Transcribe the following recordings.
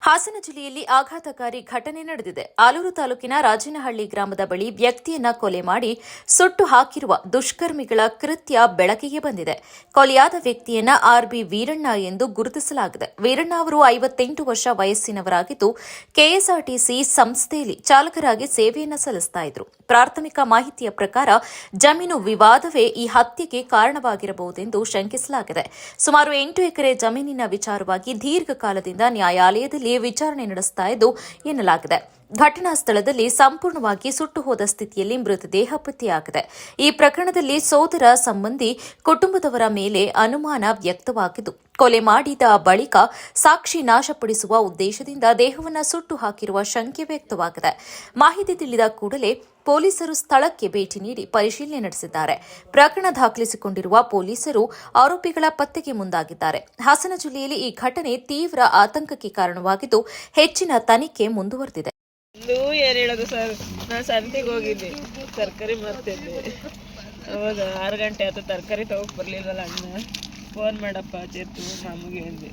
ಹಾಸನ ಜಿಲ್ಲೆಯಲ್ಲಿ ಆಘಾತಕಾರಿ ಘಟನೆ ನಡೆದಿದೆ. ಆಲೂರು ತಾಲೂಕಿನ ರಾಜನಹಳ್ಳಿ ಗ್ರಾಮದ ಬಳಿ ವ್ಯಕ್ತಿಯನ್ನ ಕೊಲೆ ಮಾಡಿ ಸುಟ್ಟು ಹಾಕಿರುವ ದುಷ್ಕರ್ಮಿಗಳ ಕೃತ್ಯ ಬೆಳಕಿಗೆ ಬಂದಿದೆ. ಕೊಲೆಯಾದ ವ್ಯಕ್ತಿಯನ್ನ ಆರ್ಬಿ ವೀರಣ್ಣ ಎಂದು ಗುರುತಿಸಲಾಗಿದೆ. ವೀರಣ್ಣ ಅವರು 58 ವರ್ಷ ವಯಸ್ಸಿನವರಾಗಿದ್ದು, ಕೆಎಸ್ಆರ್ಟಿಸಿ ಸಂಸ್ಥೆಯಲ್ಲಿ ಚಾಲಕರಾಗಿ ಸೇವೆಯನ್ನ ಸಲ್ಲಿಸ್ತಾ ಇದ್ರು. ಪ್ರಾಥಮಿಕ ಮಾಹಿತಿಯ ಪ್ರಕಾರ ಜಮೀನು ವಿವಾದವೇ ಈ ಹತ್ಯೆಗೆ ಕಾರಣವಾಗಿರಬಹುದೆಂದು ಶಂಕಿಸಲಾಗಿದೆ. ಸುಮಾರು 8 ಎಕರೆ ಜಮೀನಿನ ವಿಚಾರವಾಗಿ ದೀರ್ಘಕಾಲದಿಂದ ನ್ಯಾಯಾಲಯದಲ್ಲಿ ವಿಚಾರಣೆ ನಡೆಸ್ತಾ ಇದ್ದು ಎನ್ನಲಾಗಿದೆ. ಘಟನಾ ಸ್ಥಳದಲ್ಲಿ ಸಂಪೂರ್ಣವಾಗಿ ಸುಟ್ಟು ಹೋದ ಸ್ಥಿತಿಯಲ್ಲಿ ಮೃತದೇಹ ಪತ್ತೆಯಾಗಿದೆ. ಈ ಪ್ರಕರಣದಲ್ಲಿ ಸೋದರ ಸಂಬಂಧಿ ಕುಟುಂಬದವರ ಮೇಲೆ ಅನುಮಾನ ವ್ಯಕ್ತವಾಗಿದ್ದು, ಕೊಲೆ ಮಾಡಿದ ಬಳಿಕ ಸಾಕ್ಷಿ ನಾಶಪಡಿಸುವ ಉದ್ದೇಶದಿಂದ ದೇಹವನ್ನು ಸುಟ್ಟು ಹಾಕಿರುವ ಶಂಕೆ ವ್ಯಕ್ತವಾಗಿದೆ. ಮಾಹಿತಿ ತಿಳಿದ ಕೂಡಲೇ ಪೊಲೀಸರು ಸ್ಥಳಕ್ಕೆ ಭೇಟಿ ನೀಡಿ ಪರಿಶೀಲನೆ ನಡೆಸಿದ್ದಾರೆ. ಪ್ರಕರಣ ದಾಖಲಿಸಿಕೊಂಡಿರುವ ಪೊಲೀಸರು ಆರೋಪಿಗಳ ಪತ್ತೆಗೆ ಮುಂದಾಗಿದ್ದಾರೆ. ಹಾಸನ ಜಿಲ್ಲೆಯಲ್ಲಿ ಈ ಘಟನೆ ತೀವ್ರ ಆತಂಕಕ್ಕೆ ಕಾರಣವಾಗಿದ್ದು, ಹೆಚ್ಚಿನ ತನಿಖೆ ಮುಂದುವರೆದಿದೆ. ಏನು ಹೇಳೋದು ಸರ್, ನಾನು ಸಂತೆಗೆ ಹೋಗಿದ್ದೆ, ತರಕಾರಿ ಮಾರ್ತಿದ್ದೆ. ಹೌದು, 6 ಗಂಟೆ ಆಯ್ತು, ತರಕಾರಿ ತಗೋಕ್ ಬರ್ಲಿಲ್ವಲ್ಲ ಅಣ್ಣ. ಫೋನ್ ಮಾಡಪ್ಪ ಚೇತು ಮಾಮಗೆ ಅಂದೆ.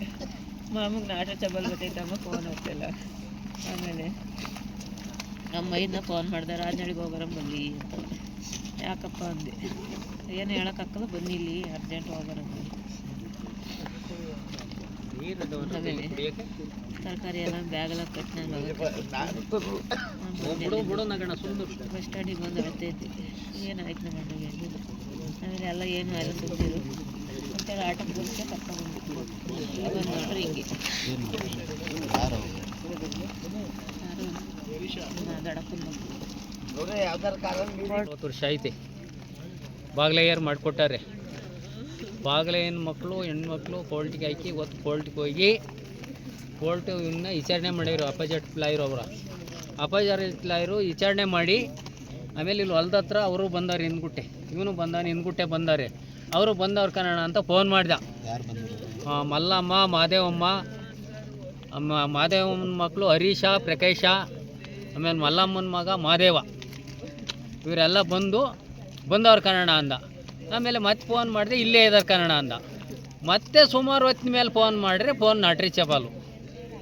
ಮಾಮಗೆ ನಾಟ ಚಬಲ್ ಬರ್ತೈತಮ್ಮ, ಫೋನ್ ಆಗ್ತಿಲ್ಲ. ಆಮೇಲೆ ನಮ್ಮ ಮೈನ ಫೋನ್ ಮಾಡಿದೆ, ರಾಜನಹಳ್ಳಿಗೆ ಹೋಗೋರ ಬನ್ನಿ ಅಂತ. ಯಾಕಪ್ಪ ಅಂದೆ, ಏನು ಹೇಳೋಕ್ಕಾಗಲ್ಲ, ಬನ್ನಿ ಇಲ್ಲಿ ಅರ್ಜೆಂಟ್ ಹೋಗೋರ. ತರಕಾರಿ ಎಲ್ಲ ಬ್ಯಾಗೆಲ್ಲ ಕಟ್ಟಿ ಬಸ್ ಸ್ಟ್ಯಾಂಡಿಗೆ ಬಂದು ಅಳ್ತೈತಿ. ಏನಾಯ್ತು ನಮ್ಮ ಅಣ್ಣಗೆ ಆಮೇಲೆ ಎಲ್ಲ ಏನು ಎಲ್ಲ ಸುದ್ದಿರು ಅಂತೇಳಿ ಆಟೋಕ್ಕೆ ಬಂದು ಕರ್ಕೊಂಡ್ಬಂದು ಬಂದು ನೋಡ್ರಿ ಹಿಂಗೆ ದಡಪ್ಪನ ಮಕ್ಕಳು 30 ವರ್ಷ ಐತಿ. ಬಾಗ್ಲೆಯರು ಮಾಡಿಕೊಟ್ಟಾರೆ. ಬಾಗ್ಲೆಯನ್ ಮಕ್ಕಳು ಹೆಣ್ಮಕ್ಳು ಕೋರ್ಟಿಗೆ ಹಾಕಿ ಇವತ್ತು ಕೋರ್ಟಿಗೆ ಹೋಗಿ ಕೋರ್ಟು ಇವನ್ನ ವಿಚಾರಣೆ ಮಾಡಿದ್ರು. ಅಪೋಸಿಟ್ ಲಾಯರು ವಿಚಾರಣೆ ಮಾಡಿ ಆಮೇಲೆ ಇಲ್ಲಿ ಹೊಲ್ದ ಹತ್ರ ಅವರು ಬಂದವ್ರು ಹಿಂದ್ಗುಟ್ಟೆ, ಇವನು ಬಂದವನು ಹಿಂದ್ಗುಟ್ಟೆ ಬಂದವ್ರೆ. ಅವರು ಬಂದವ್ರು ಕನ್ನಡ ಅಂತ ಫೋನ್ ಮಾಡ್ದ. ಮಲ್ಲಮ್ಮ, ಮಾದೇವಮ್ಮ, ಮಾದೇವಮ್ಮನ ಮಕ್ಕಳು ಹರೀಶ, ಪ್ರಕಾಶ, ಆಮೇಲೆ ಮಲ್ಲಮ್ಮನ ಮಗ ಮಾದೇವ, ಇವರೆಲ್ಲ ಬಂದವ್ರು ಕನ್ನಡ ಅಂದ. ಆಮೇಲೆ ಮತ್ತೆ ಫೋನ್ ಮಾಡಿದೆ, ಇಲ್ಲೇ ಇದ್ದಾರೆ ಕನ್ನಡ ಅಂದ. ಮತ್ತೆ ಸುಮಾರು ಹೊತ್ತಿನ ಮೇಲೆ ಫೋನ್ ಮಾಡಿದ್ರೆ ಫೋನ್ ನಾಟ್ರಿ ಚಪಾಲು,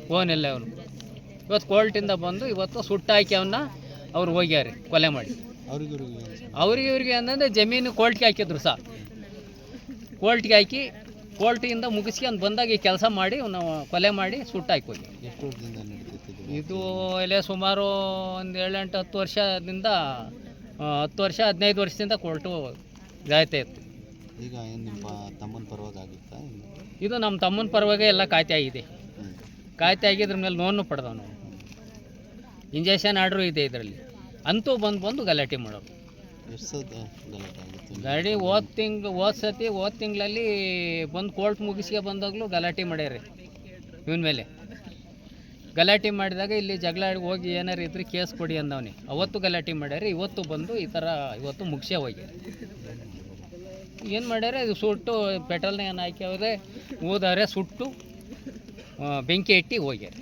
ಫೋನ್ ಇಲ್ಲ ಅವನು. ಇವತ್ತು ಕೋರ್ಟಿಂದ ಬಂದು ಇವತ್ತು ಸುಟ್ಟಾಕಿ ಅವನ್ನ ಅವ್ರು ಹೋಗ್ಯಾರೆ ಕೊಲೆ ಮಾಡಿ. ಇವ್ರಿಗೆ ಅಂತಂದರೆ ಜಮೀನು ಕೋರ್ಟ್ಗೆ ಹಾಕಿದ್ರು ಸರ್. ಕೋರ್ಟ್ಗೆ ಹಾಕಿ ಕೋರ್ಟಿಂದ ಮುಗಿಸ್ಕೊಂಡು ಬಂದಾಗ ಈ ಕೆಲಸ ಮಾಡಿ ನಾವು ಕೊಲೆ ಮಾಡಿ ಸುಟ್ಟಾಕಿ ಹೋಗಿ. ಇದು ಇಲ್ಲೇ ಸುಮಾರು ಒಂದು 7-8-10 ವರ್ಷದಿಂದ 10 ವರ್ಷ 15 ವರ್ಷದಿಂದ ಕೋರ್ಟು ಇದಾಯ್ತಾ ಇತ್ತು. ಈಗ ನಿಮ್ಮ ತಮ್ಮನ ಪರವಾಗಿ ಆಗಿತ್ತಾ? ಇದು ನಮ್ಮ ತಮ್ಮನ ಪರವಾಗಿ ಎಲ್ಲ ಕಾಯ್ದೆ ಆಗಿದೆ. ಕಾಯ್ದೆ ಆಗಿದ್ರ ಮೇಲೆ ಲೋನು ಪಡೆದವ ನಾವು. ಇಂಜೆಕ್ಷನ್ ಆರ್ಡ್ರು ಇದೆ ಇದರಲ್ಲಿ. ಅಂತೂ ಬಂದು ಗಲಾಟೆ ಮಾಡೋರು. ಗಾಡಿ ಹೋದ ತಿಂಗಳಲ್ಲಿ ಬಂದು ಕೋರ್ಟ್ ಮುಗಿಸ್ಕೆ ಬಂದಾಗಲೂ ಗಲಾಟೆ ಮಾಡ್ಯಾರ ಇವನ ಮೇಲೆ. ಗಲಾಟೆ ಮಾಡಿದಾಗ ಇಲ್ಲಿ ಜಗಳ ಹೋಗಿ ಏನಾರು ಇದ್ರೆ ಕೇಸ್ ಕೊಡಿ ಅಂದವನೇ. ಅವತ್ತು ಗಲಾಟೆ ಮಾಡ್ಯಾರ. ಇವತ್ತು ಬಂದು ಈ ಥರ ಇವತ್ತು ಮುಗಿಸೇ ಹೋಗ್ಯಾರ. ಏನು ಮಾಡ್ಯಾರ, ಇದು ಸುಟ್ಟು ಪೆಟ್ರೋಲ್ನ ಏನು ಹಾಕಿ ಅವ್ರೆ ಊದಾರೆ, ಸುಟ್ಟು ಬೆಂಕಿ ಇಟ್ಟು ಹೋಗ್ಯಾರ.